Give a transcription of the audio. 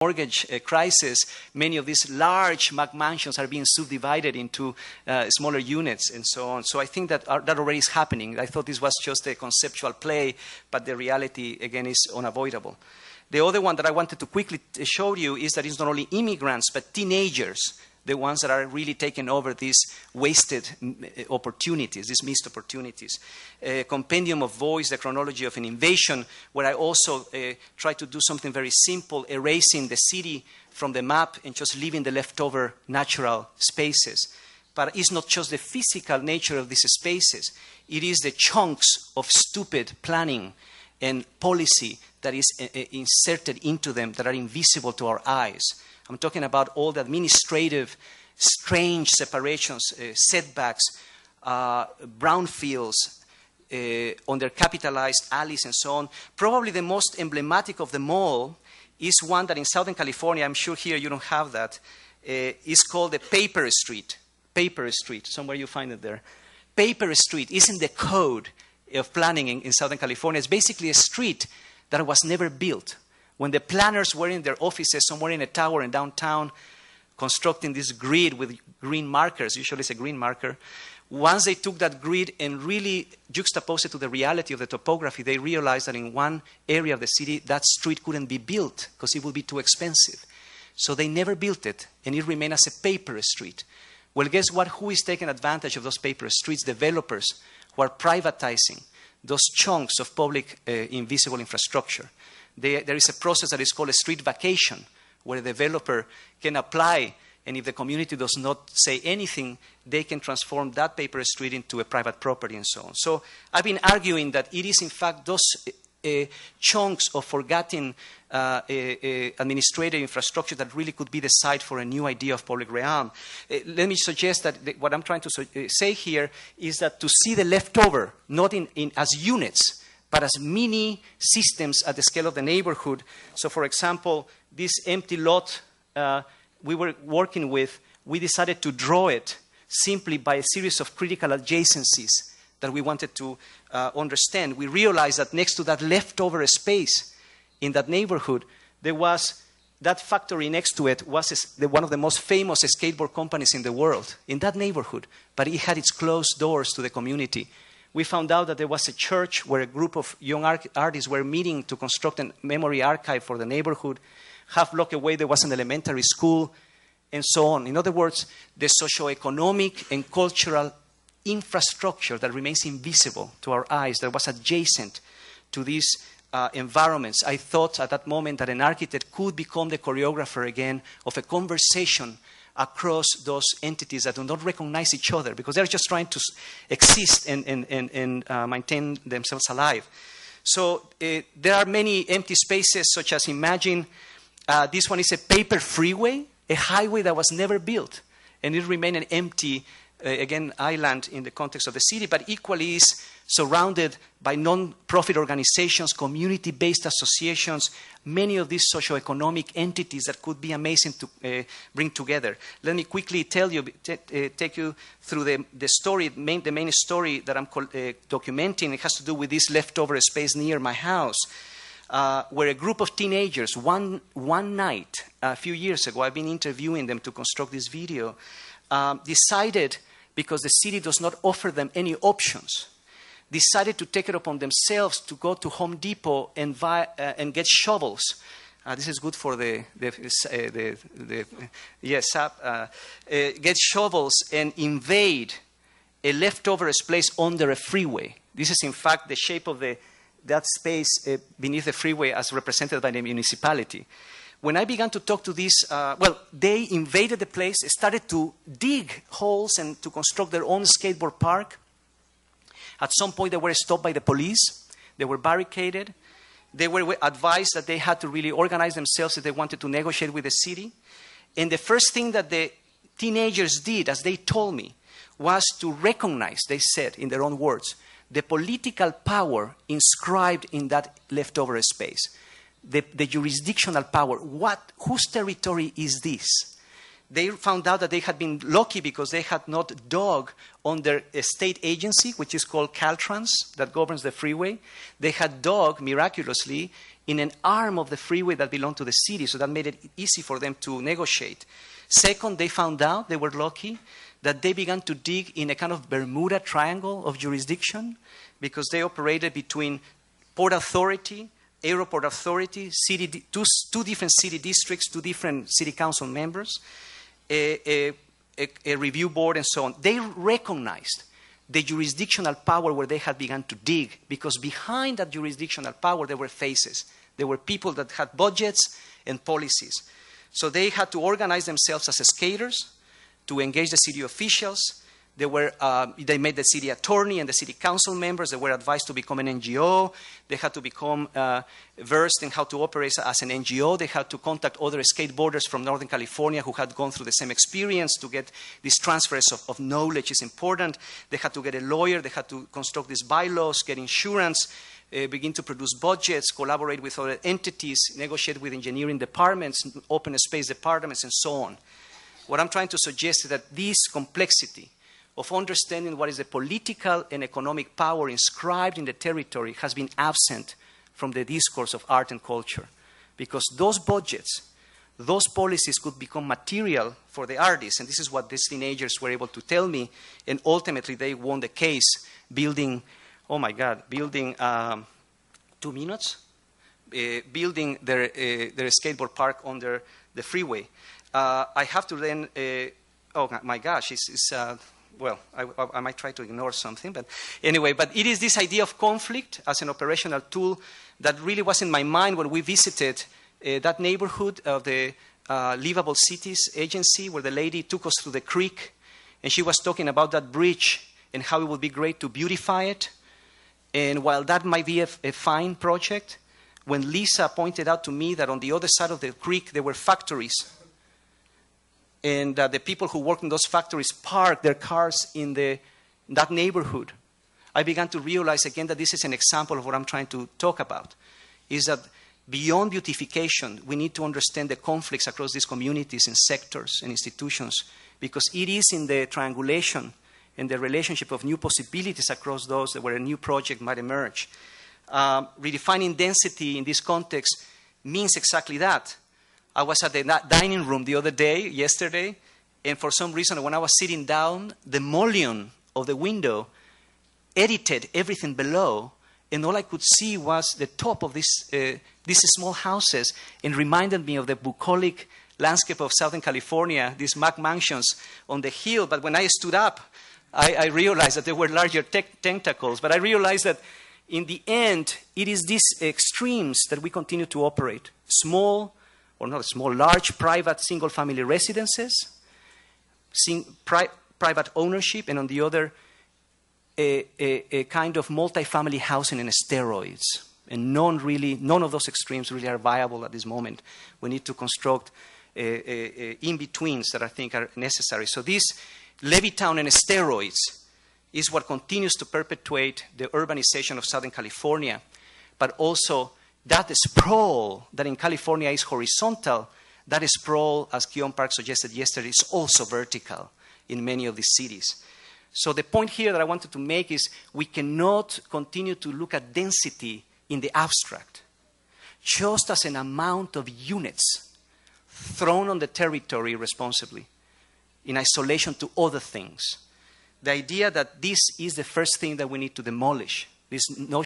mortgage crisis, many of these large mansions are being subdivided into smaller units and so on. So I think that that already is happening. I thought this was just a conceptual play, but the reality, again, is unavoidable. The other one that I wanted to quickly show you is that it's not only immigrants, but teenagers, the ones that are really taking over these wasted opportunities, these missed opportunities. A compendium of voice, the chronology of an invasion, where I also try to do something very simple, erasing the city from the map and just leaving the leftover natural spaces. But it's not just the physical nature of these spaces. It is the chunks of stupid planning and policy that is inserted into them that are invisible to our eyes. I'm talking about all the administrative, strange separations, setbacks, brownfields, undercapitalized alleys, and so on. Probably the most emblematic of them all is one that in Southern California, I'm sure here you don't have that, is called the Paper Street. Paper Street, somewhere you find it there. Paper Street is in the code of planning in Southern California. It's basically a street that was never built. When the planners were in their offices somewhere in a tower in downtown, constructing this grid with green markers, usually it's a green marker, once they took that grid and really juxtaposed it to the reality of the topography, they realized that in one area of the city, that street couldn't be built because it would be too expensive. So they never built it, and it remained as a paper street. Well, guess what? Who is taking advantage of those paper streets? Developers who are privatizing those chunks of public invisible infrastructure. There is a process that is called a street vacation, where a developer can apply, and if the community does not say anything, they can transform that paper street into a private property and so on. So I've been arguing that it is, in fact, those chunks of forgotten administrative infrastructure that really could be the site for a new idea of public realm. Let me suggest that what I'm trying to say here is that to see the leftover, not as units, but as mini systems at the scale of the neighborhood. So, for example, this empty lot we were working with, we decided to draw it simply by a series of critical adjacencies that we wanted to understand. We realized that next to that leftover space in that neighborhood, there was that factory next to it was one of the most famous skateboard companies in the world, in that neighborhood, but it had its closed doors to the community. We found out that there was a church where a group of young artists were meeting to construct a memory archive for the neighborhood. Half block away, there was an elementary school, and so on. In other words, the socioeconomic and cultural infrastructure that remains invisible to our eyes, that was adjacent to these environments. I thought at that moment that an architect could become the choreographer again of a conversation across those entities that do not recognize each other because they're just trying to exist and maintain themselves alive. So there are many empty spaces, such as imagine this one is a paper freeway, a highway that was never built, and it remained an empty, again, island in the context of the city, but equally is surrounded by non-profit organizations, community-based associations, many of these socioeconomic entities that could be amazing to bring together. Let me quickly tell you, take you through the story, the main story that I'm documenting. It has to do with this leftover space near my house, where a group of teenagers, one night, a few years ago, I've been interviewing them to construct this video, decided, because the city does not offer them any options, decided to take it upon themselves to go to Home Depot and get shovels. This is good for get shovels and invade a leftover space under a freeway. This is, in fact, the shape of that space beneath the freeway as represented by the municipality. When I began to talk to these, they invaded the place, started to dig holes and to construct their own skateboard park. At some point, they were stopped by the police. They were barricaded. They were advised that they had to really organize themselves if they wanted to negotiate with the city. And the first thing that the teenagers did, as they told me, was to recognize, they said in their own words, the political power inscribed in that leftover space. The jurisdictional power. Whose territory is this? they found out that they had been lucky because they had not dug on their state agency, which is called Caltrans, that governs the freeway. They had dug, miraculously, in an arm of the freeway that belonged to the city, so that made it easy for them to negotiate. Second, they found out, they were lucky, that they began to dig in a kind of Bermuda Triangle of jurisdiction, because they operated between Port Authority, Airport Authority, two different city districts, 2 different city council members, a review board, and so on. They recognized the jurisdictional power where they had begun to dig, because behind that jurisdictional power there were faces. There were people that had budgets and policies. So they had to organize themselves as skaters to engage the city officials. They made the city attorney and the city council members. They were advised to become an NGO. They had to become versed in how to operate as an NGO. They had to contact other skateboarders from Northern California who had gone through the same experience to get these transfers of knowledge is important. They had to get a lawyer. They had to construct these bylaws, get insurance, begin to produce budgets, collaborate with other entities, negotiate with engineering departments, open space departments, and so on. What I'm trying to suggest is that this complexity of understanding what is the political and economic power inscribed in the territory has been absent from the discourse of art and culture. Because those budgets, those policies could become material for the artists, and this is what these teenagers were able to tell me, and ultimately they won the case building, 2 minutes? Building their skateboard park under the freeway. I have to then, oh my gosh, well, I might try to ignore something, but anyway, but it is this idea of conflict as an operational tool that really was in my mind when we visited that neighborhood of the Livable Cities Agency, where the lady took us through the creek, and she was talking about that bridge and how it would be great to beautify it. And while that might be a fine project, when Lisa pointed out to me that on the other side of the creek there were factories, and the people who worked in those factories parked their cars in that neighborhood, I began to realize again that this is an example of what I'm trying to talk about, is that beyond beautification, we need to understand the conflicts across these communities and sectors and institutions, because it is in the triangulation and the relationship of new possibilities across those that where a new project might emerge. Redefining density in this context means exactly that. I was at the dining room the other day, yesterday, and for some reason when I was sitting down, the mullion of the window edited everything below, and all I could see was the top of these small houses, and reminded me of the bucolic landscape of Southern California, these Mac mansions on the hill. But when I stood up, I realized that there were larger tentacles. But I realized that in the end, it is these extremes that we continue to operate. Large private single-family residences, private ownership, and on the other, a kind of multifamily housing in steroids. And none of those extremes really are viable at this moment. We need to construct in-betweens that I think are necessary. So this Levittown and steroids is what continues to perpetuate the urbanization of Southern California, but also that sprawl that in California is horizontal, that sprawl, as Keon Park suggested yesterday, is also vertical in many of these cities. So the point here that I wanted to make is we cannot continue to look at density in the abstract, just as an amount of units thrown on the territory responsibly, in isolation to other things. The idea that this is the first thing that we need to demolish, this notion